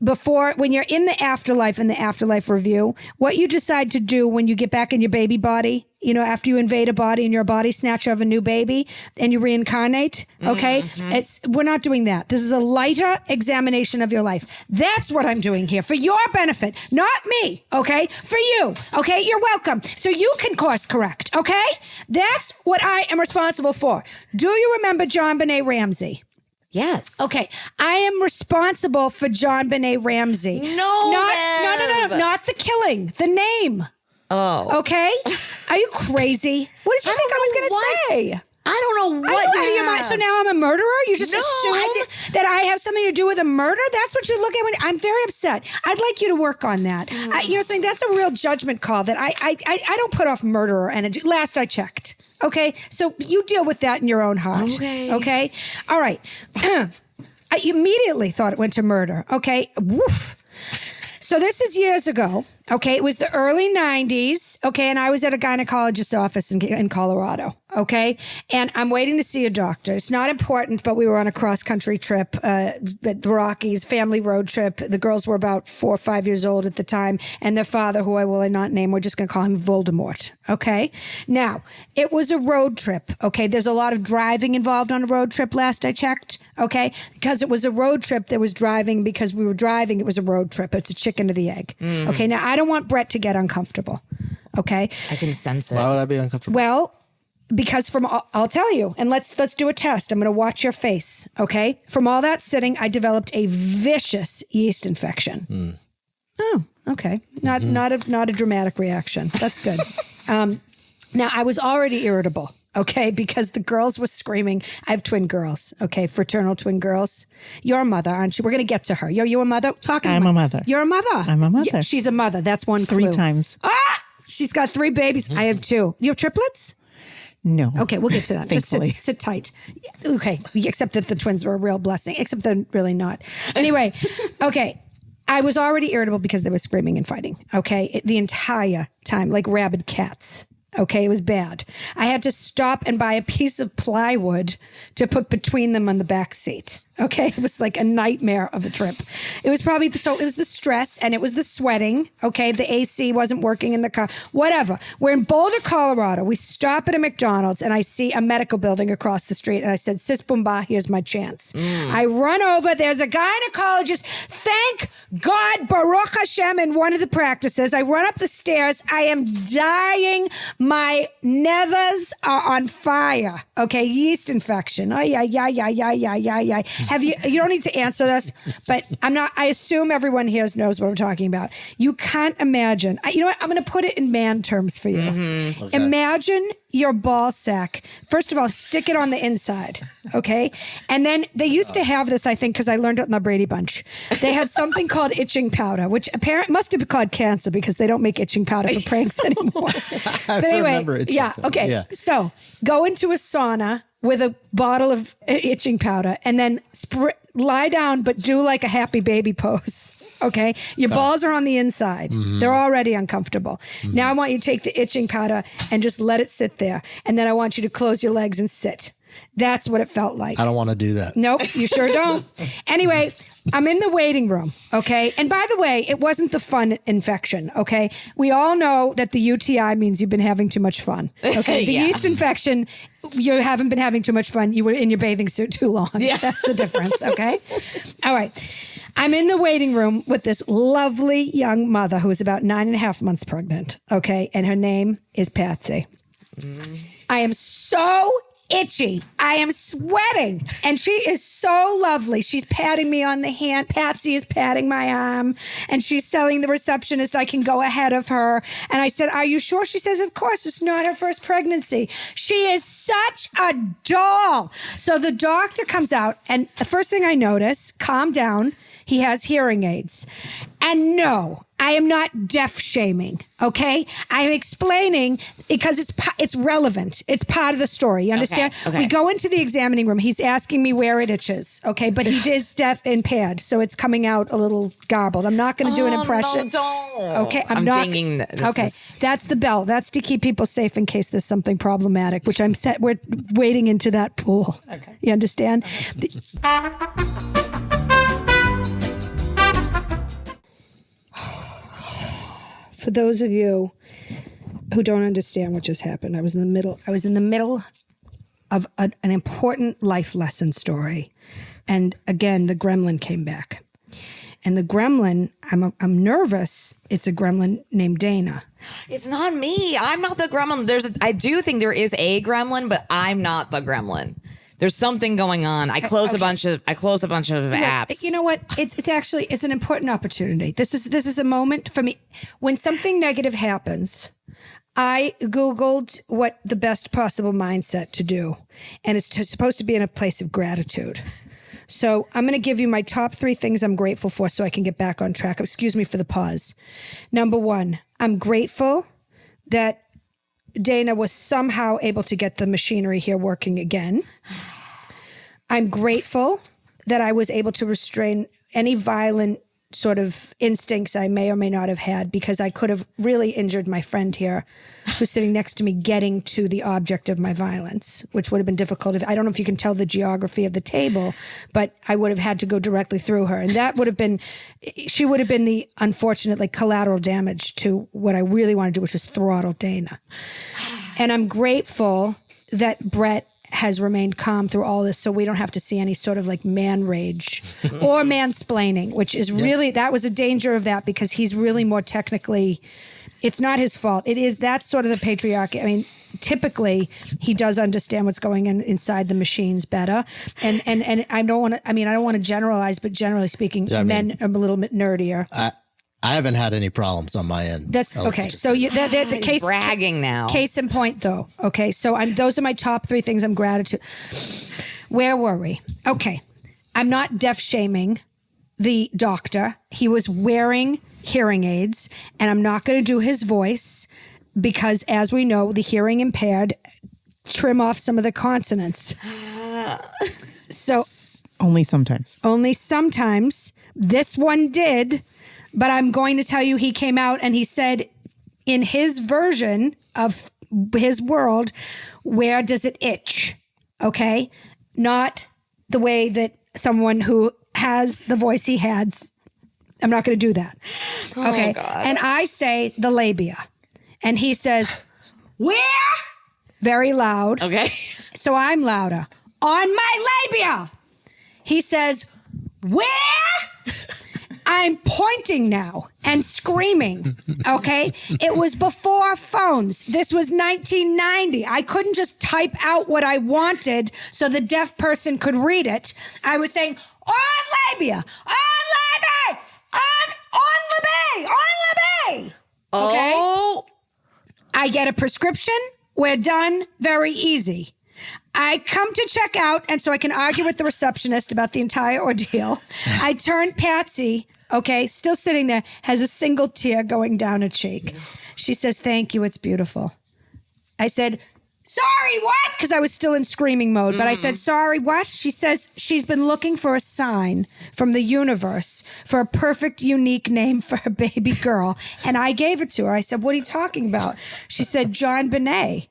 when you're in the afterlife review, what you decide to do when you get back in your baby body, after you invade a body and your body snatch of a new baby and you reincarnate, okay? We're not doing that. This is a lighter examination of your life. That's what I'm doing here for your benefit, not me, okay? For you, okay? You're welcome. So you can course correct, okay? That's what I am responsible for. Do you remember John Benet Ramsey? Yes. Okay, I am responsible for John Benet Ramsey. No, not the killing, the name. Oh. Okay? Are you crazy? What did you think I was going to say? I don't know what So now I'm a murderer? You just assume that I have something to do with a murder? That's what you look at when I'm very upset. I'd like you to work on that. Something that's a real judgment call that I don't put off murderer energy. Last I checked. Okay? So you deal with that in your own heart. Okay? All right. I immediately thought it went to murder. Okay? Woof. So this is years ago, okay? It was the early 90s, okay? And I was at a gynecologist's office in Colorado, okay? And I'm waiting to see a doctor. It's not important, but we were on a cross-country trip at the Rockies, family road trip. The girls were about 4 or 5 years old at the time, and their father, who I will not name, we're just going to call him Voldemort, okay? Now, it was a road trip, okay? There's a lot of driving involved on a road trip last I checked, okay? Because it was a road trip that was driving because we were driving. It was a road trip. It's a chicken to the egg. Okay, now I don't want Brett to get uncomfortable. Okay, I can sense it. Why would I be uncomfortable? well, because I'll tell you, and let's do a test. I'm going to watch your face. Okay, from all that sitting, I developed a vicious yeast infection. Oh, okay, not a dramatic reaction. That's good. Now I was already irritable. Okay, because the girls were screaming. I have twin girls, okay, fraternal twin girls. You're a mother, aren't you? We're going to get to her. You're a mother? I'm a mother. You're a mother? I'm a mother. Yeah, she's a mother. That's one clue. 3 times. She's got 3 babies. I have 2. You have triplets? No. Okay, we'll get to that. Just Thankfully. sit tight. Okay, except that the twins were a real blessing, except they're really not. Anyway, okay. I was already irritable because they were screaming and fighting, okay, the entire time, like rabid cats. Okay, it was bad. I had to stop and buy a piece of plywood to put between them on the back seat. Okay, it was like a nightmare of a trip. It was probably it was the stress and it was the sweating. Okay, the AC wasn't working in the car. Whatever. We're in Boulder, Colorado. We stop at a McDonald's and I see a medical building across the street. And I said, Sis Bumba, here's my chance. I run over. There's a gynecologist. Thank God, Baruch Hashem, in one of the practices. I run up the stairs. I am dying. My nevers are on fire. Okay, yeast infection. Oh, yeah. You don't need to answer this, but I assume everyone here knows what I'm talking about. You can't imagine. You know what? I'm going to put it in man terms for you. Okay. Imagine your ball sack. First of all, stick it on the inside, okay? And then they used to have this, I think, because I learned it in the Brady Bunch. They had something called itching powder, which apparently must have called cancer because they don't make itching powder for pranks anymore. But anyway, remember itching powder. Okay. Yeah. So go into a sauna with a bottle of itching powder and then lie down, but do like a happy baby pose. Okay. Your balls are on the inside. Mm-hmm. They're already uncomfortable. Mm-hmm. Now I want you to take the itching powder and just let it sit there. And then I want you to close your legs and sit. That's what it felt like. I don't want to do that. Nope, you sure don't. Anyway, I'm in the waiting room, okay? And by the way, it wasn't the fun infection, okay? We all know that the UTI means you've been having too much fun, okay? The yeast infection, you haven't been having too much fun. You were in your bathing suit too long. Yeah. That's the difference, okay? All right. I'm in the waiting room with this lovely young mother who is about 9.5 months pregnant, okay? And her name is Patsy. I am so itchy. I am sweating. And she is so lovely. She's patting me on the hand. Patsy is patting my arm. And she's telling the receptionist I can go ahead of her. And I said, are you sure? She says, of course. It's not her first pregnancy. She is such a doll. So the doctor comes out. And the first thing I notice, calm down. He has hearing aids. And no, I am not deaf shaming, okay? I'm explaining because it's relevant. It's part of the story. You understand? Okay. We go into the examining room. He's asking me where it itches, okay? But he is deaf impaired, so it's coming out a little garbled. I'm not going to do an impression. No, don't. Okay, I'm not. thinking That's the bell. That's to keep people safe in case there's something problematic, which we're wading into that pool. Okay. You understand? for those of you who don't understand what just happened, I was in the middle of an important life lesson story. And again, the gremlin came back. And the gremlin, I'm nervous. It's a gremlin named Dana. It's not me. I'm not the gremlin. I do think there is a gremlin, but I'm not the gremlin. There's something going on. I close a bunch of apps. You know what? It's an important opportunity. This is a moment for me. When something negative happens, I Googled what the best possible mindset to do. And it's supposed to be in a place of gratitude. So I'm going to give you my top 3 things I'm grateful for so I can get back on track. Excuse me for the pause. Number 1, I'm grateful that Dana was somehow able to get the machinery here working again. I'm grateful that I was able to restrain any violent sort of instincts I may or may not have had, because I could have really injured my friend here who's sitting next to me getting to the object of my violence, which would have been difficult. I don't know if you can tell the geography of the table, but I would have had to go directly through her. And that would have been, she would have been the unfortunately collateral damage to what I really want to do, which is throttle Dana. And I'm grateful that Brett has remained calm through all this, so we don't have to see any sort of like man rage or mansplaining, which is really, that was a danger of that, because he's really more technically, it's not his fault. That's sort of the patriarchy. I mean, typically he does understand what's going on inside the machines better. And I don't want to generalize, but generally speaking, men are a little bit nerdier. I haven't had any problems on my end. That's okay. So the case bragging now. Case in point, though. Okay, so those are my top 3 things I'm gratitude. Where were we? Okay, I'm not deaf shaming the doctor. He was wearing hearing aids, and I'm not going to do his voice because, as we know, the hearing impaired trim off some of the consonants. So only sometimes. Only sometimes. This one did. But I'm going to tell you, he came out and he said, in his version of his world, where does it itch? Okay? Not the way that someone who has the voice he had. I'm not going to do that. Okay? Oh, God. And I say the labia. And he says, where? Very loud. Okay. So I'm louder. On my labia. He says, where? I'm pointing now and screaming, okay? It was before phones. This was 1990. I couldn't just type out what I wanted so the deaf person could read it. I was saying, on labia, on labia, on labia. Okay? Oh. I get a prescription. We're done. Very easy. I come to check out, and so I can argue with the receptionist about the entire ordeal. I turn Patsy, okay, still sitting there, has a single tear going down her cheek. She says, thank you, it's beautiful. I said, sorry, what? Because I was still in screaming mode, but I said, sorry, what? She says she's been looking for a sign from the universe for a perfect, unique name for her baby girl, and I gave it to her. I said, what are you talking about? She said, John Bonet.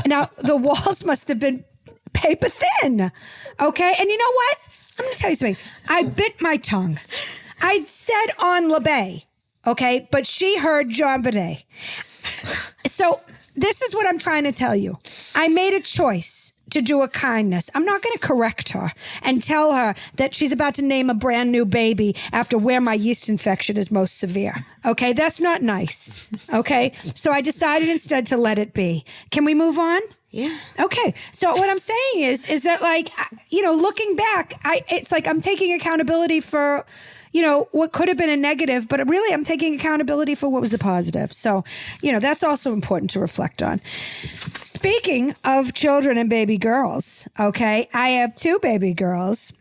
Now, the walls must have been paper thin, okay? And you know what? I'm going to tell you something. I bit my tongue. I said on LeBay, okay? But she heard John Bonet. So this is what I'm trying to tell you. I made a choice to do a kindness. I'm not going to correct her and tell her that she's about to name a brand new baby after where my yeast infection is most severe. Okay, that's not nice. Okay, so I decided instead to let it be. Can we move on? Yeah. Okay. So what I'm saying is that, like, you know, looking back, it's like I'm taking accountability for, you know, what could have been a negative, but really I'm taking accountability for what was a positive. So, you know, that's also important to reflect on. Speaking of children and baby girls, okay, I have 2 baby girls.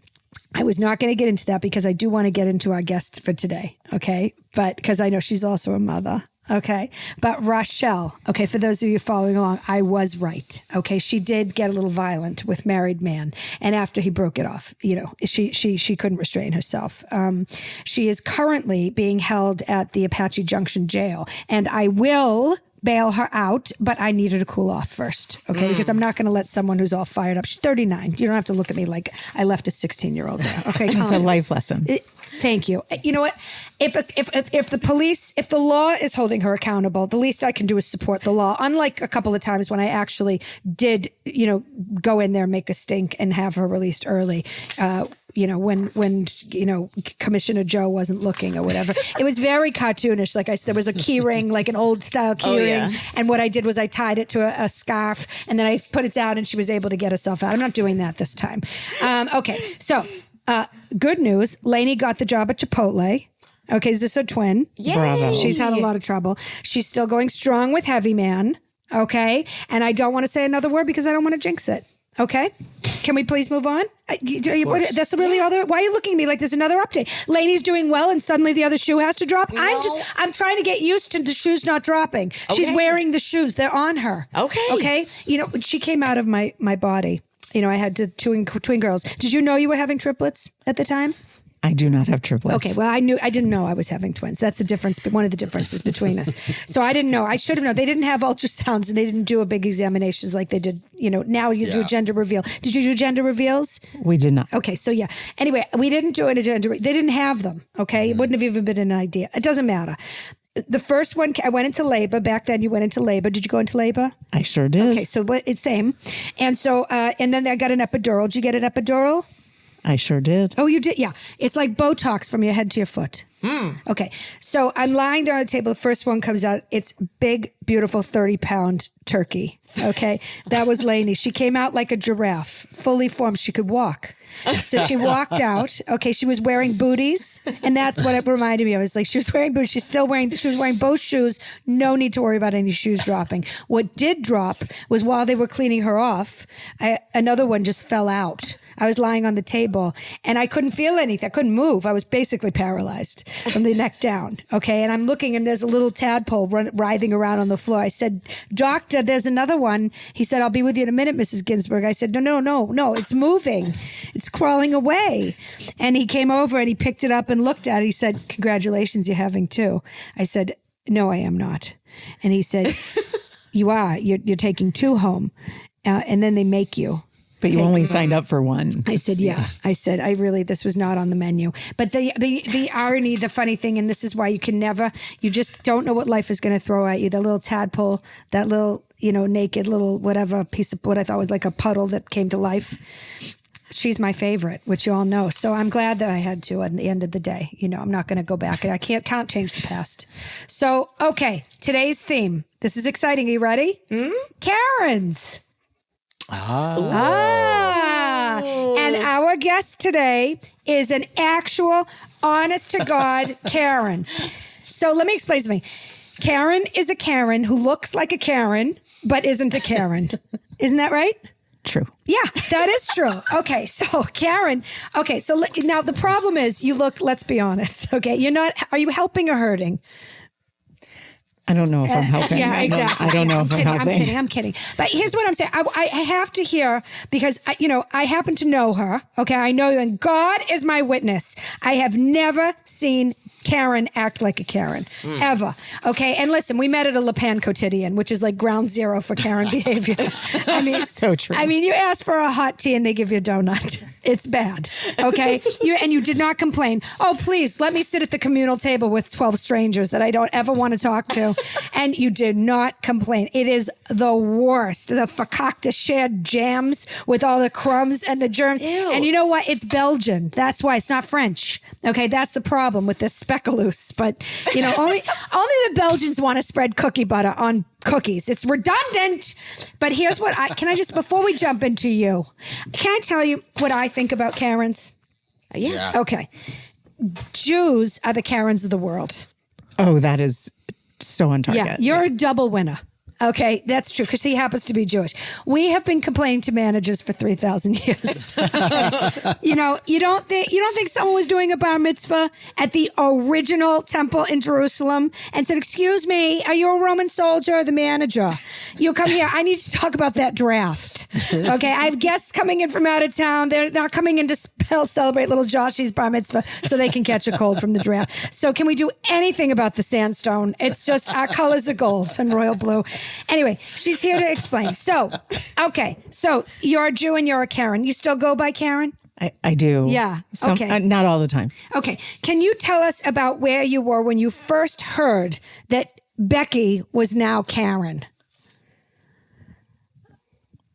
I was not going to get into that because I do want to get into our guest for today, okay? But because I know she's also a mother. Okay. But Rochelle, okay, for those of you following along, I was right. Okay. She did get a little violent with married man. And after he broke it off, you know, she couldn't restrain herself. She is currently being held at the Apache Junction jail. And I will bail her out, but I need her to cool off first. Okay. Because I'm not going to let someone who's all fired up. She's 39. You don't have to look at me like I left a 16-year-old there. Okay. It's a life lesson. Thank you. You know what? If the law is holding her accountable, the least I can do is support the law. Unlike a couple of times when I actually did, go in there, make a stink, and have her released early. When Commissioner Joe wasn't looking or whatever. It was very cartoonish. Like I said, there was a key ring, like an old style key ring. And what I did was I tied it to a scarf, and then I put it down, and she was able to get herself out. I'm not doing that this time. Okay, so good news. Lainey got the job at Chipotle. Okay, is this her twin? Yay. Bravo. She's had a lot of trouble. She's still going strong with Heavy Man. Okay, and I don't want to say another word because I don't want to jinx it. Okay, can we please move on? That's really all there. Why are you looking at me like there's another update? Lainey's doing well, and suddenly the other shoe has to drop. No. I'm trying to get used to the shoes not dropping. Okay. She's wearing the shoes; they're on her. Okay. She came out of my body. I had twin girls. Did you know you were having triplets at the time? I do not have triplets. Okay, well, I didn't know I was having twins. That's the difference, one of the differences between us. So I didn't know. I should have known. They didn't have ultrasounds, and they didn't do a big examinations like they did. Now you do a gender reveal. Did you do gender reveals? We did not. Okay, so yeah. Anyway, we didn't do a gender. They didn't have them. Okay, it wouldn't have even been an idea. It doesn't matter. The first one, I went into labor. Back then, you went into labor. Did you go into labor? I sure did. Okay, so it's same. And so, and then I got an epidural. Did you get an epidural? I sure did. Oh, you did? Yeah. It's like Botox from your head to your foot. Okay. So I'm lying there on the table. The first one comes out. It's big, beautiful 30-pound turkey. Okay. That was Lainey. She came out like a giraffe, fully formed. She could walk. So she walked out. Okay. She was wearing booties. And that's what it reminded me of. It's like she was wearing booties. She was wearing both shoes. No need to worry about any shoes dropping. What did drop was while they were cleaning her off, another one just fell out. I was lying on the table and I couldn't feel anything. I couldn't move. I was basically paralyzed from the neck down. Okay. And I'm looking and there's a little tadpole writhing around on the floor. I said, "Doctor, there's another one." He said, "I'll be with you in a minute, Mrs. Ginsburg." I said, No, it's moving. It's crawling away. And he came over and he picked it up and looked at it. He said, "Congratulations, you're having two." I said, "No, I am not." And he said, "You are. You're taking two home. And then they make you." But you only signed up for one. I said, yeah. I said, this was not on the menu. But the irony, the funny thing, and this is why you just don't know what life is going to throw at you. The little tadpole, that little, naked little whatever piece of what I thought was like a puddle that came to life. She's my favorite, which you all know. So I'm glad that I had to at the end of the day. I'm not going to go back. I can't change the past. So, okay, today's theme. This is exciting. Are you ready? Karens. And our guest today is an actual, honest to God Karen. So let me explain something. Karen is a Karen who looks like a Karen, but isn't a Karen. Isn't that right? True. Yeah, that is true. Okay, so Karen. Okay, so now the problem is you look. Let's be honest. Okay, you're not. Are you helping or hurting? I don't know if I'm helping. Yeah, exactly. I don't know if I'm helping. I'm kidding. But here's what I'm saying. I have to hear because, I happen to know her. Okay, I know you. And God is my witness. I have never seen Karen act like a Karen, ever. Okay, and listen, we met at a Le Pan quotidian, which is like ground zero for Karen behavior. I mean, so true. I mean, you ask for a hot tea and they give you a donut. It's bad. Okay, you did not complain. "Oh, please let me sit at the communal table with 12 strangers that I don't ever want to talk to," and you did not complain. It is the worst. The fakakta shared jams with all the crumbs and the germs. Ew. And you know what? It's Belgian. That's why it's not French. Okay, that's the problem with this speculoos. But only the Belgians want to spread cookie butter on cookies. It's redundant. But here's what can I just, before we jump into you, can I tell you what I think about Karens? Yeah. Okay. Jews are the Karens of the world. Oh, that is so on target. Yeah, you're a double winner. Okay, that's true because he happens to be Jewish. We have been complaining to managers for 3,000 years. You don't think someone was doing a bar mitzvah at the original temple in Jerusalem and said, "Excuse me, are you a Roman soldier?" The manager, "You come here. I need to talk about that draft." Okay, I have guests coming in from out of town. They're not coming in to celebrate little Joshy's bar mitzvah so they can catch a cold from the draft. So can we do anything about the sandstone? It's just our colors are gold and royal blue. Anyway, she's here to explain. So, okay. So you're a Jew and you're a Karen. You still go by Karen? I do. Yeah. Okay. Not all the time. Okay. Can you tell us about where you were when you first heard that Becky was now Karen?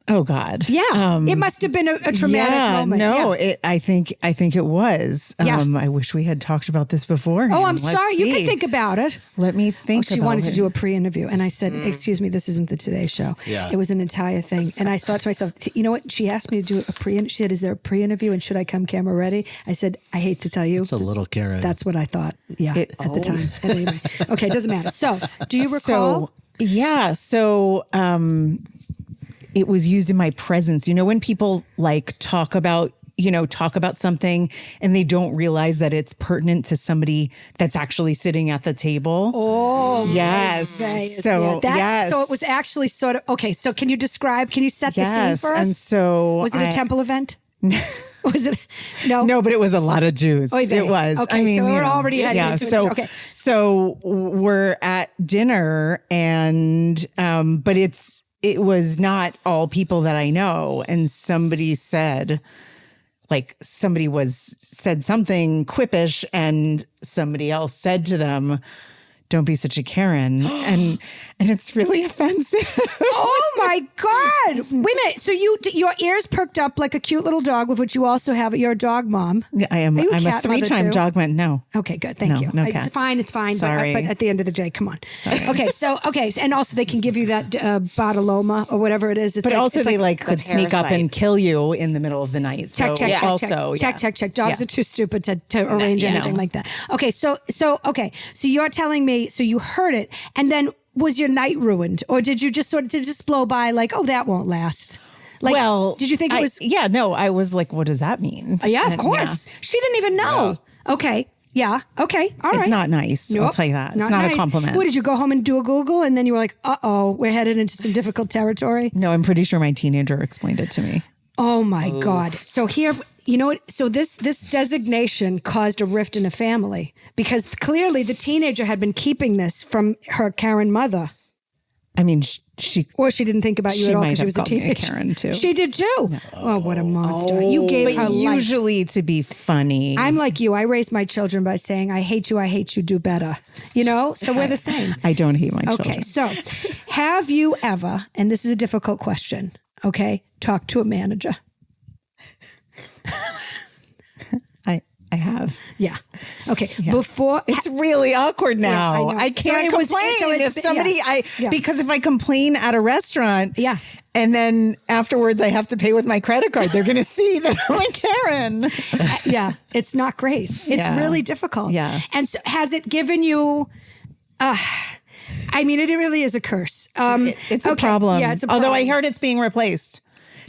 Oh God. Yeah. It must have been a traumatic moment. No, Yeah. I think it was. Yeah. I wish we had talked about this before. Oh, I'm sorry. You can think about it. Let me think. She about wanted it. to do a pre-interview, and I said, "Excuse me, this isn't the Today Show." Yeah. It was an entire thing, and I thought to myself, "You know what?" She asked me to do a pre. She said, "Is there a pre-interview, and should I come camera ready?" I said, "I hate to tell you, It's a little Karen. that's what I thought." Yeah, at the time. Anyway, okay, it doesn't matter. So, do you recall? So it was used in my presence. You know, when people like talk about something and they don't realize that it's pertinent to somebody that's actually sitting at the table. Oh, yes. So so it was actually sort of okay. So can you set the scene for us? And so was it a temple event? Was it? No. No, but it was a lot of Jews. Oy vey. It was. Okay, I mean, so we're you know, already heading into so, it. Okay. So we're at dinner and but it was not all people that I know. And somebody said something quippish and somebody else said to them, "Don't be such a Karen." and it's really offensive. Oh my God. Wait a minute. So your ears perked up like a cute little dog, with which you also have. You're a dog mom. Yeah, I am. Are you a I'm a cat mother 3-time too? dog mom. No. Okay, good. Thank you. No It's cats. fine. It's fine. Sorry. But at the end of the day, come on. Okay. So, and also they can give you that Bartoloma or whatever it is. It's But also they could the sneak up parasite. and kill you in the middle of the night. So check. Check. Dogs Yeah. are too stupid to arrange anything like that. Okay. So you're telling me, so you heard it, and then was your night ruined, or did you just blow by like, oh, that won't last? Like, Well, did you think it was? Yeah, no, I was like, what does that mean? Yeah, of And, course. She didn't even know. Okay. Yeah. Okay. All right. It's not nice. I'll tell you that. It's not nice. a compliment. What, did you go home and do a Google and then you were like, we're headed into some difficult territory? No, I'm pretty sure my teenager explained it to me. Oh my God. So here, you know what? So this designation caused a rift in a family because clearly the teenager had been keeping this from her Karen mother. I mean, she Or she didn't think about you She at all might because she have was a called me a teenager. Karen, too. She did too. Oh, what a monster. You gave her but life. usually to be funny. I'm like you. I raise my children by saying, I hate you, do better. You know? So we're the same. I don't hate my Okay, children. so have you ever, and this is a difficult question, okay, talked to a manager? I have. Yeah. Okay. Before It's really awkward now. Yeah, I know. I can't So it was- complain so it's- if somebody yeah. because if I complain at a restaurant, Yeah. and then afterwards I have to pay with my credit card, they're going to see that I'm a Karen. yeah, it's not great. It's Yeah. really difficult. Yeah. And so has it given you I mean, it really is a curse. It's a okay, problem. Yeah, it's a Although problem. I heard it's being replaced.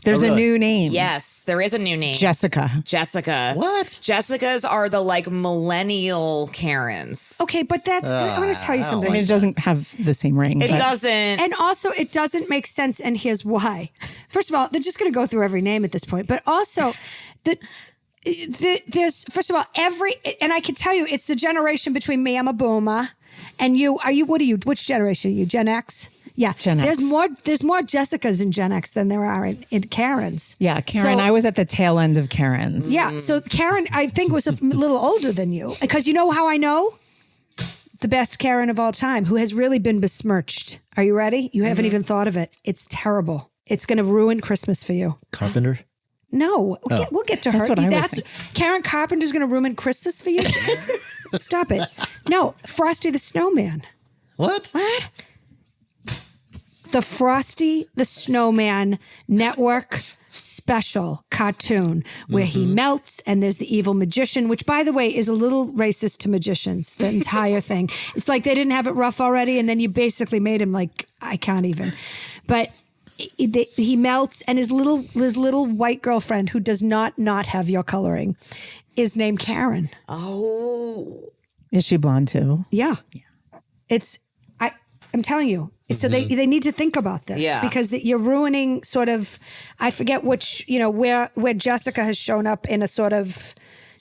There's Oh, really? a new name. Yes, there is a new name. Jessica. What? Jessicas are the millennial Karens. Okay, but that's I want to tell you I don't something. I mean, it doesn't have the same ring. It but- doesn't. And also, it doesn't make sense, and here's why. First of all, they're just going to go through every name at this point, but also, there's first of all and I can tell you, it's the generation between me. I'm a boomer, and you. What are you? Which generation are you? Gen X. Yeah, Gen X. There's more Jessicas in Gen X than there are in Karens. Yeah, Karen. So- I was at the tail end of Karen's. Yeah, so Karen, I think, was a little older than you, because you know how I know? The best Karen of all time, who has really been besmirched. Are you ready? You haven't even thought of it. It's terrible. It's going to ruin Christmas for you. Carpenter? No, we'll get to her. That's what I was thinking. Karen Carpenter's going to ruin Christmas for you. Stop it. No, Frosty the Snowman. What? The Frosty the Snowman Network special cartoon where he melts and there's the evil magician, which, by the way, is a little racist to magicians, the entire thing. It's like they didn't have it rough already, and then you basically made him like, I can't even. But he melts, and his little white girlfriend, who does not have your coloring, is named Karen. Oh. Is she blonde too? Yeah. I'm telling you. So they need to think about this, Yeah. because you're ruining sort of, I forget which, where Jessica has shown up in a sort of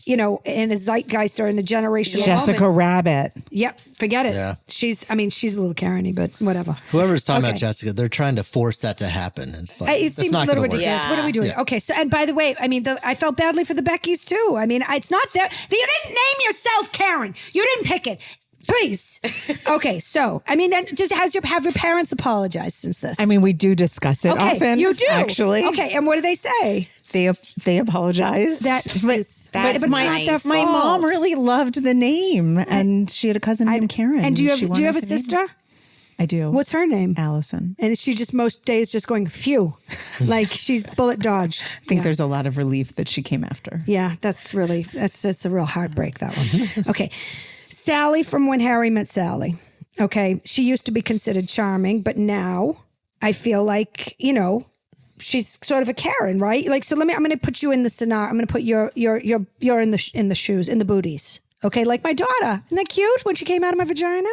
in a zeitgeist or in a generation. Jessica Rabbit. Yep, forget it. Yeah. She's a little Karen-y, but whatever. Whoever's talking about Jessica, they're trying to force that to happen. It's like, It seems a not little gonna work. ridiculous. What are we doing? Yeah. Okay, so and by the way, I felt badly for the Beckys too. It's not there. You didn't name yourself Karen. You didn't pick it. Please. Okay, so then just have your parents apologize since this. We do discuss it often. You do actually. Okay, and what do they say? They apologized. That's My mom really loved the name, and she had a cousin named Karen. And do you She have a wanted to name sister? her. I do. What's her name? Allison. And is she just most days just going phew, like she's bullet dodged? I think there's a lot of relief that she came after. Yeah, that's a real heartbreak, that one. Okay. Sally from When Harry Met Sally. Okay. She used to be considered charming, but now I feel like, she's sort of a Karen, right? Like, so I'm going to put you in the scenario. I'm going to put you're in the shoes, in the booties. Okay. Like my daughter. Isn't that cute when she came out of my vagina?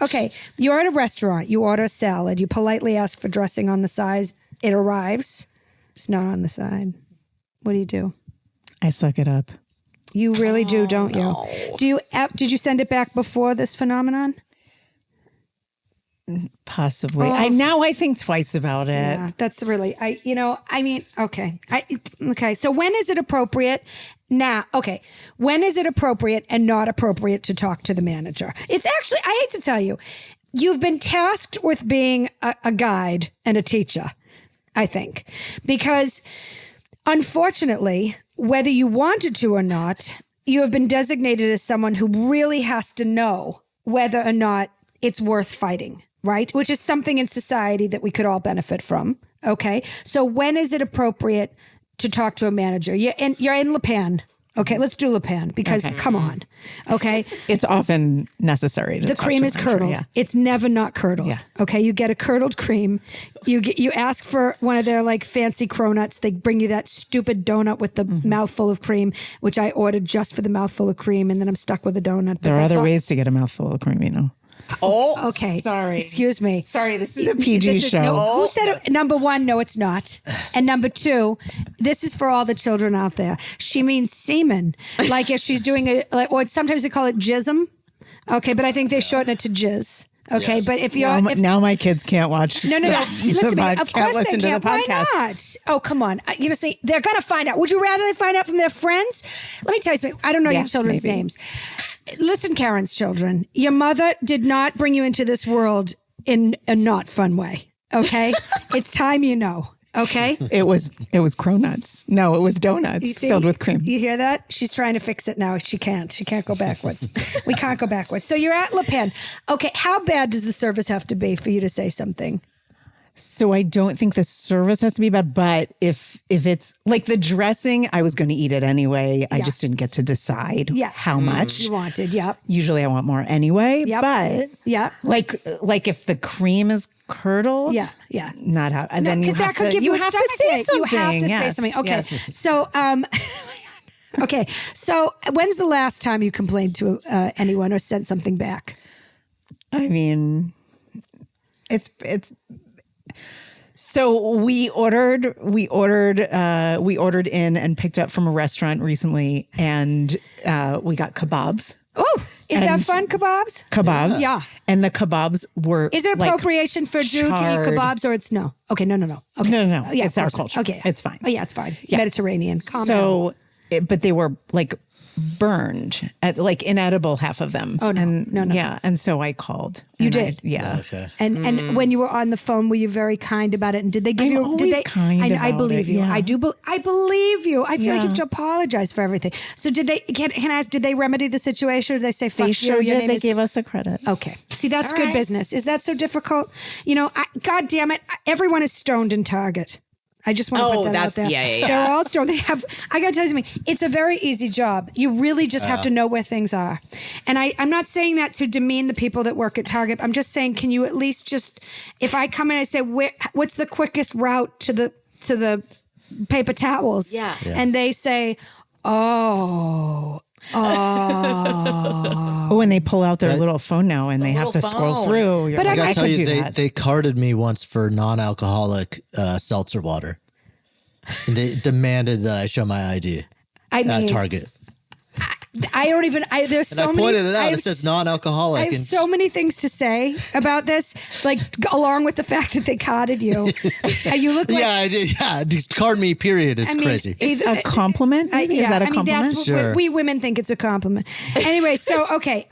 Okay. You're at a restaurant. You order a salad. You politely ask for dressing on the side. It arrives. It's not on the side. What do you do? I suck it up. You really do, don't you? Did you send it back before this phenomenon? Possibly. I think twice about it. Yeah, that's really, okay. Okay. So when is it appropriate? When is it appropriate and not appropriate to talk to the manager? It's actually, I hate to tell you, you've been tasked with being a guide and a teacher, I think, because unfortunately, whether you wanted to or not, you have been designated as someone who really has to know whether or not it's worth fighting, right? Which is something in society that we could all benefit from. Okay. So when is it appropriate to talk to a manager? You're in Le Pen. Okay, let's do Le Pen because come on. Okay. It's often necessary to the talk cream to a is manager, curdled. yeah. It's never not curdled. Yeah. Okay, you get a curdled cream. You ask for one of their like fancy cronuts. They bring you that stupid donut with the mouthful of cream, which I ordered just for the mouthful of cream, and then I'm stuck with a donut. There are other ways to get a mouthful of cream, Oh, Okay. Sorry. Excuse me. Sorry, this is a PG show. Who said it? Number one, no, it's not. And number two, this is for all the children out there. She means semen. Like if she's doing or sometimes they call it jism. Okay, but I think they shorten it to jizz. Okay, Yes. but if you're Now my kids can't watch. No. Listen to me. Of course they listen to the can't. Why podcast. not? Oh, come on. See, they're going to find out. Would you rather they find out from their friends? Let me tell you something. I don't know your Yes, children's maybe. names. Listen, Karen's children, your mother did not bring you into this world in a not fun way. Okay? It's time you know. Okay? It was cronuts. No, it was donuts See, filled with cream. You hear that? She's trying to fix it now. She can't. She can't go backwards. We can't go backwards. So you're at Le Pen. Okay, how bad does the service have to be for you to say something? So I don't think the service has to be bad, but if it's like the dressing, I was going to eat it anyway. I just didn't get to decide how much. You wanted, yep. Usually I want more anyway, Yep. but Yep. like if the cream is curdled, Yeah. not how, and then you Because have that could to give you a say stomachache. something. You have to say Yes, something. Okay. yes. So, okay. So, when's the last time you complained to anyone or sent something back? I mean, it's. So we ordered in and picked up from a restaurant recently, and we got kebabs. Oh, is that And- fun, kebabs? Kebabs, Yeah. And the kebabs were. Is it like, appropriation for Jew to eat charred. kebabs or it's no? Okay, no. Okay. No. Yeah, It's of our course. culture. Okay. It's fine. Oh, yeah, it's fine. Yeah. Mediterranean. Calm down. So, but they were like burned, like inedible, half of them. Oh, no. And, No. Yeah, and so I called. You and did? Yeah. Okay. And when you were on the phone, were you very kind about it? And did they give I'm you? Did always they? kind I about believe it, you. yeah. I do. I believe you. I feel like you Yeah. have to apologize for everything. So did they? Can I ask? Did they remedy the situation? Or did they say fuck They you? sure Your did. name They is- gave us a credit. Okay. See, that's All good right. business. Is that so difficult? God damn it. Everyone is stoned in Target. I just want to put that out there. yeah. They're all stoned. I got to tell you something. It's a very easy job. You really just have to know where things are. And I'm not saying that to demean the people that work at Target. I'm just saying, can you at least just, if I come in and I say, what's the quickest route to the paper towels? Yeah. And they say, oh, Oh, and they pull out their little phone now and they have to little scroll phone. through. You're But like, I I I tell could you, do that. they carded me once for non-alcoholic seltzer water. And they demanded that I show my ID I mean, at Target. I don't even. There's And so I many. pointed it I out. have It says non-alcoholic. I have and so many things to say about this, like along with the fact that they carded you. You look like. yeah, I did. Yeah, just card me. Period. It's I mean, crazy. A compliment? Maybe? Is that a compliment? That's what Sure. we women think it's a compliment. Anyway, so okay.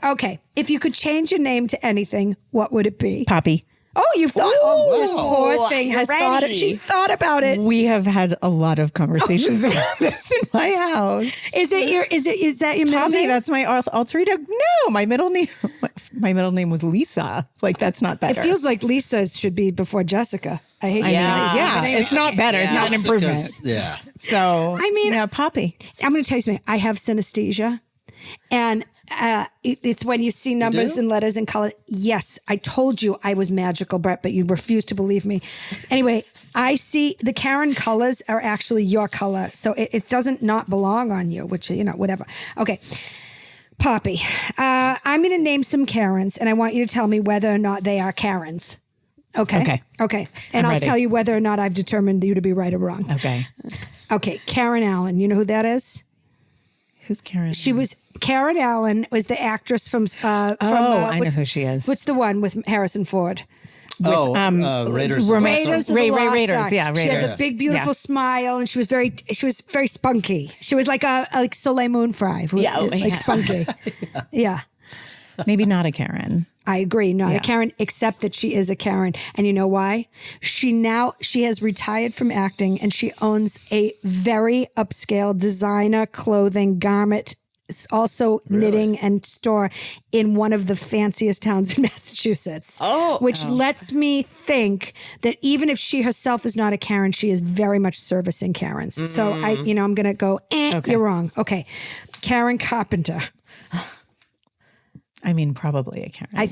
If you could change your name to anything, what would it be? Poppy. Oh, you've thought. Oh, this poor thing you're has thought. ready. She's thought about it. We have had a lot of conversations about this in my house. Is that your middle Poppy, name? that's my alter ego. No, my middle name. My middle name was Lisa. Like that's not better. It feels like Lisa should be before Jessica. I hate to say this, Yeah, but anyway. it's not better. It's not an improvement. Yeah. So I mean- yeah, Poppy. I'm going to tell you something. I have synesthesia, and it's when you see numbers do? and letters and color. Yes, I told you I was magical, Brett, but you refused to believe me. Anyway, I see the Karen colors are actually your color, so it doesn't not belong on you, which whatever. Okay. Poppy, I'm going to name some Karens, and I want you to tell me whether or not they are Karens. Okay. And I'm I'll ready. tell you whether or not I've determined you to be right or wrong. Okay. Okay, Karen Allen. You know who that is? Who's Karen? Karen Allen was the actress from. I know what's- who she is. What's the one with Harrison Ford? Raiders. of the Lost Raiders of Ray- the Ray- Lost Raiders, Ark. yeah, She had the Raiders. big, beautiful Yeah. smile, and she was very spunky. She was like like Soleil Moon Frye. Yeah, oh, like yeah. spunky. Yeah. Maybe not a Karen. I agree. Not a Yeah. Karen, except that she is a Karen. And you know why? She has retired from acting and she owns a very upscale designer clothing garment. It's also knitting and store in one of the fanciest towns in Massachusetts. Which lets me think that even if she herself is not a Karen, she is very much servicing Karens. So I'm going to go, you're wrong. Okay. Karen Carpenter. I mean, probably a Karen. I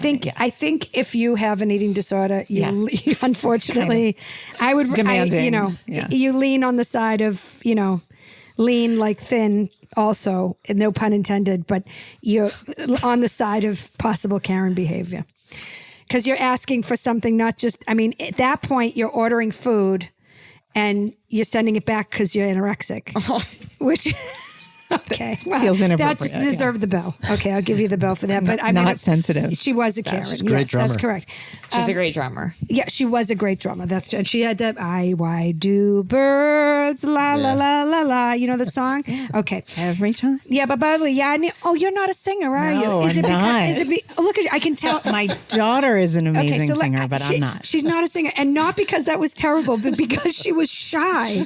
think if you have an eating disorder, you unfortunately, demanding. You lean on the side of, lean like thin also, and no pun intended, but you're on the side of possible Karen behavior. Because you're asking for something, not just, at that point, you're ordering food and you're sending it back because you're anorexic, which... Okay, well, Feels inappropriate, That deserved the bell. Okay, I'll give you the bell for that. But I'm not sensitive. She was a Karen. she's a great That's drummer. correct. She's a great drummer. Yeah, she was a great drummer. And she had that why do birds la la la la la. You know the song? Okay. Every time. Yeah, but Beverly, you're not a singer, are you? No, Is I'm it not. Is it look at you, I can tell. My daughter is an amazing so singer, but I'm not. She's not a singer, and not because that was terrible, but because she was shy.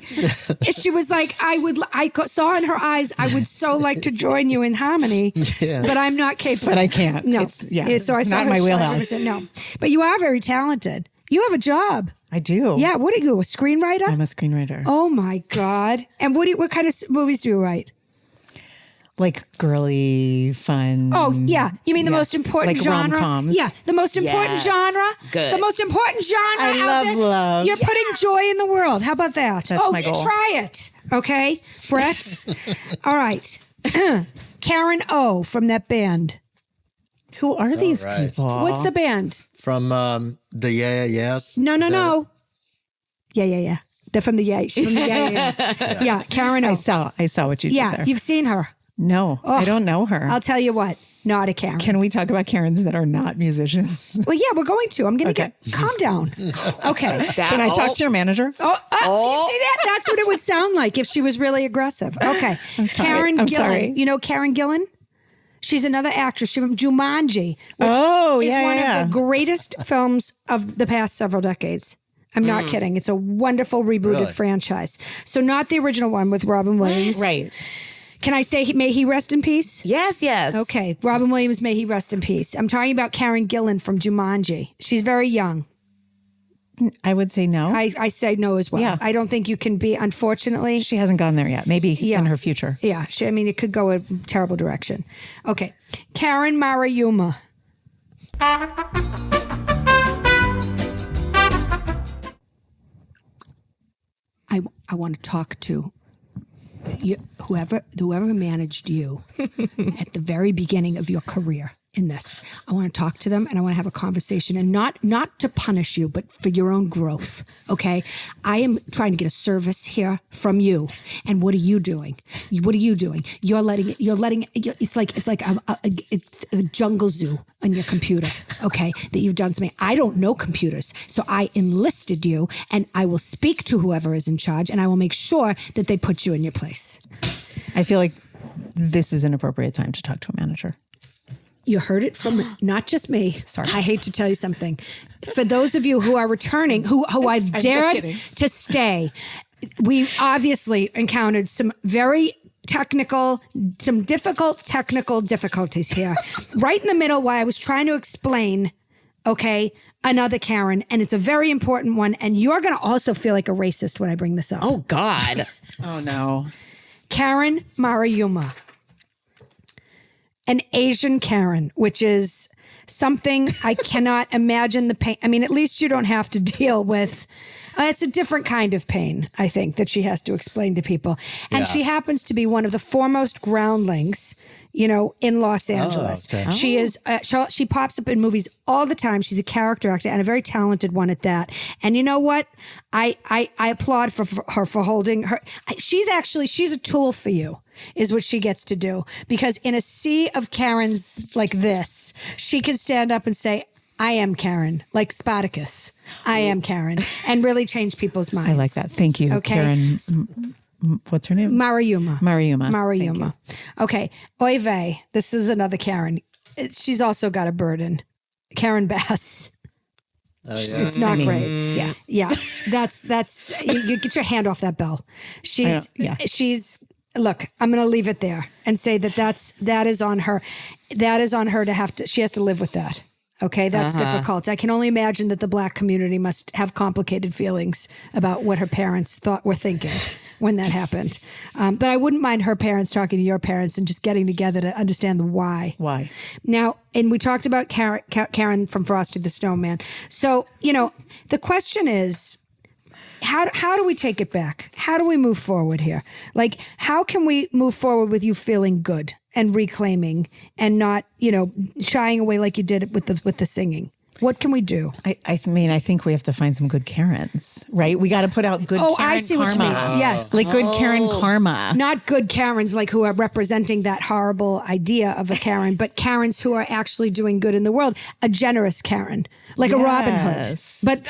She was like, I saw in her eyes, I would so like to join you in harmony, but I'm not capable. But I can't. No, It's so I saw not her my shy. wheelhouse. No, but you are very talented. You have a job. I do. Yeah. What are you, a screenwriter? I'm a screenwriter. Oh my God! And what kind of movies do you write? Like girly, fun. Oh, yeah. You mean the most important Like genre? rom-coms. Yeah, the most important Yes. genre. Good. The most important genre. I out love there. love. You're putting joy in the world. How about that? That's my goal. Try it. Okay, Brett? All right. Karen O from that band. Who are these right. people? What's the band? From the Yes. No. Is that Yeah. They're from the Yay. She's from the Yay. Yeah, Karen O. I saw what you did Yeah, there. you've seen her. No, I don't know her. I'll tell you what, not a Karen. Can we talk about Karens that are not musicians? Well, yeah, we're going to. I'm going to Okay. calm down. Okay. Can I talk to your manager? You see that? That's what it would sound like if she was really aggressive. Okay. I'm sorry. Karen I'm Gillan. sorry. You know Karen Gillan? She's another actress. She's from Jumanji, which Oh, is yeah, one yeah. of the greatest films of the past several decades. I'm not kidding. It's a wonderful rebooted Really? franchise. So not the original one with Robin Williams. Right. Can I say may he rest in peace? Yes. Okay. Robin Williams, may he rest in peace. I'm talking about Karen Gillan from Jumanji. She's very young. I would say no. I say no as well. Yeah. I don't think you can be, unfortunately. She hasn't gone there yet. Maybe Yeah. in her future. Yeah, it could go a terrible direction. Okay. Karen Marayuma. I want to talk to whoever managed you at the very beginning of your career. in this. I want to talk to them and I want to have a conversation, and not to punish you, but for your own growth. Okay. I am trying to get a service here from you. And what are you doing? What are you doing? You're letting it's like a jungle zoo on your computer. Okay. That you've done something. I don't know computers. So I enlisted you, and I will speak to whoever is in charge, and I will make sure that they put you in your place. I feel like this is an appropriate time to talk to a manager. You heard it from not just me. Sorry. I hate to tell you something. For those of you who are returning, who I've dared to stay, we obviously encountered some difficult technical difficulties here. Right in the middle while I was trying to explain, okay, another Karen, and it's a very important one, and you're going to also feel like a racist when I bring this up. Oh, God. Oh, no. Karen Marayuma. An Asian Karen, which is something I cannot imagine the pain. I mean, at least you don't have to deal with. It's a different kind of pain, I think, that she has to explain to people. And she happens to be one of the foremost groundlings, in Los Angeles. Okay. She is. She pops up in movies all the time. She's a character actor and a very talented one at that. And you know what? I applaud for her for holding her. She's a tool for you, is what she gets to do. Because in a sea of Karens like this, she can stand up and say, I am Karen, like Spartacus. I am Karen, and really change people's minds. I like that. Thank you, Okay. Karen. What's her name? Marayuma. Okay. Oy vey. This is another Karen. She's also got a burden. Karen Bass. Oh, yeah. It's not great. Yeah. Yeah. That's you get your hand off that bell. She's look, I'm going to leave it there and say that is on her. That is on her she has to live with that. Okay, that's difficult. I can only imagine that the Black community must have complicated feelings about what her parents were thinking when that happened. But I wouldn't mind her parents talking to your parents and just getting together to understand the why. Why? Now, and we talked about Karen from Frosty the Snowman. So, the question is, how do we take it back? How do we move forward here? Like, how can we move forward with you feeling good and reclaiming and not, shying away like you did with the singing? What can we do? I mean, I think we have to find some good Karens, right? We got to put out good Karen I see karma. what you mean. Yes. Like good Karen karma. Not good Karens like who are representing that horrible idea of a Karen, but Karens who are actually doing good in the world. A generous Karen, like a Robin Hood. But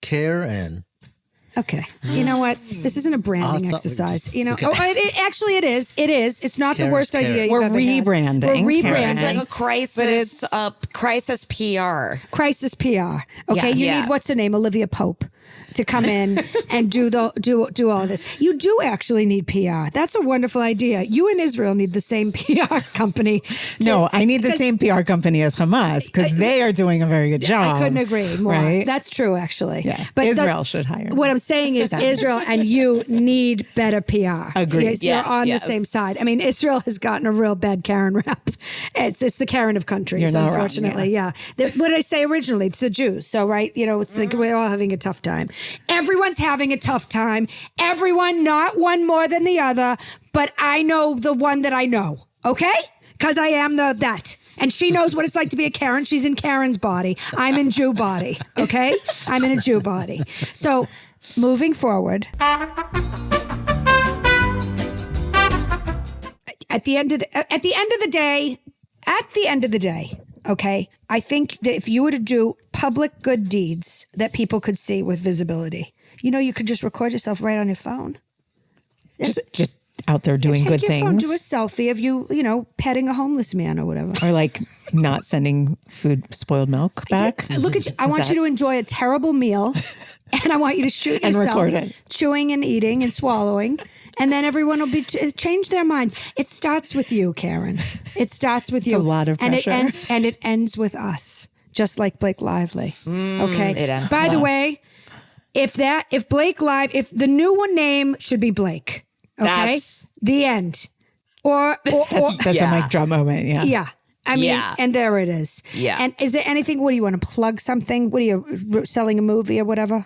Karen. Okay. You know what? This isn't a branding exercise. Okay. It is. It is. It's not the worst idea you've We're ever had. rebranding. We're Karen. It's like a crisis, crisis PR. Crisis PR. Okay. You need, what's her name? Olivia Pope to come in and do all this. You do actually need PR. That's a wonderful idea. You and Israel need the same PR company. I need the same PR company as Hamas because they are doing a very good job. I couldn't agree more. Right? That's true, actually. Yeah. But Israel should hire. What I'm saying is Israel and you need better PR. Agreed. You're on the same side. I mean, Israel has gotten a real bad Karen rap. It's the Karen of countries, You're not unfortunately. wrong, What did I say originally? It's the Jews. So, right, it's like we're all having a tough time. Everyone's having a tough time. Everyone, not one more than the other, but I know the one that I know, okay? Because I am that. And she knows what it's like to be a Karen. She's in Karen's body. I'm in Jew body, okay? I'm in a Jew body. So, moving forward, at the end of the day, okay, I think that if you were to do public good deeds that people could see with visibility, you could just record yourself right on your phone. Just out there doing good Take your phone, things. do a selfie of you, petting a homeless man or whatever. Or like not sending spoiled milk back. Look at you. I want you to enjoy a terrible meal, and I want you to shoot And yourself record it. chewing and eating and swallowing, and then everyone will change their minds. It starts with you, Karen. It starts with you. a lot of pressure. and it ends with us, just like Blake Lively. Okay. It ends By with the us. way, if the new one name should be Blake. Okay. That's- the end. Or That's a mic drop moment. Yeah. yeah. I mean, Yeah. and there it is. Yeah. And is there anything, what do you want to plug something? What are you selling a movie or whatever?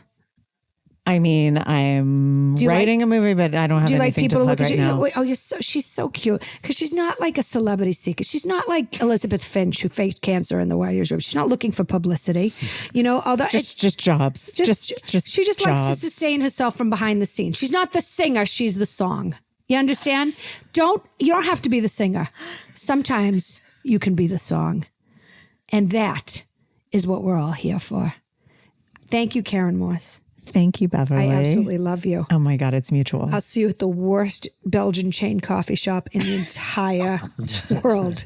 I mean, I'm Do you writing a movie, but I don't have Do you like anything people to to plug look at right you? now. Oh, she's so cute because she's not like a celebrity seeker. She's not like Elizabeth Finch who faked cancer in the Warriors room. She's not looking for publicity, although Just jobs. Just she just likes to jobs. sustain herself from behind the scenes. She's not the singer, she's the song. You understand? You don't have to be the singer. Sometimes you can be the song. And that is what we're all here for. Thank you, Karen Morse. Thank you, Beverly. I absolutely love you. Oh my God, it's mutual. I'll see you at the worst Belgian chain coffee shop in the entire world.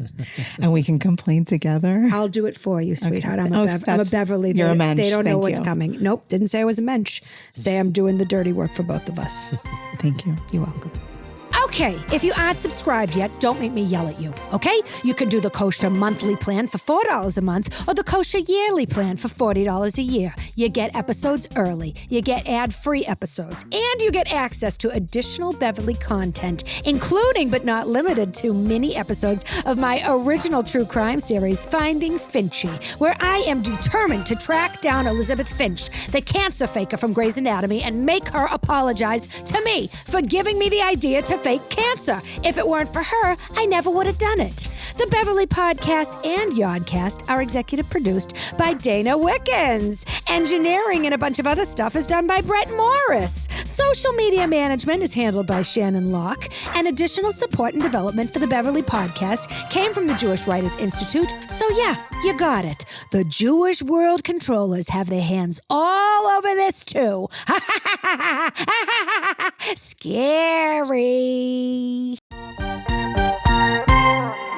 And we can complain together. I'll do it for you, sweetheart. I'm a that's- Beverly. you're a mensch. They don't know Thank what's you. coming. Nope, didn't say I was a mensch. Say I'm doing the dirty work for both of us. Thank you. You're welcome. Okay, if you aren't subscribed yet, don't make me yell at you, okay? You can do the Kosher monthly plan for $4 a month or the Kosher yearly plan for $40 a year. You get episodes early, you get ad-free episodes, and you get access to additional Beverly content, including but not limited to mini episodes of my original true crime series, Finding Finchy, where I am determined to track down Elizabeth Finch, the cancer faker from Grey's Anatomy, and make her apologize to me for giving me the idea to fake cancer. If it weren't for her, I never would have done it. The Beverly Podcast and Yodcast are executive produced by Dana Wickens. Engineering and a bunch of other stuff is done by Brett Morris. Social media management is handled by Shannon Locke. And additional support and development for the Beverly Podcast came from the Jewish Writers Institute. So yeah, you got it. The Jewish World Controllers have their hands all over this too. Scary.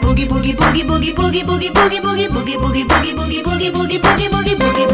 Boogie boogie boogie boogie boogie boogie boogie boogie boogie boogie boogie boogie boogie boogie boogie boogie boogie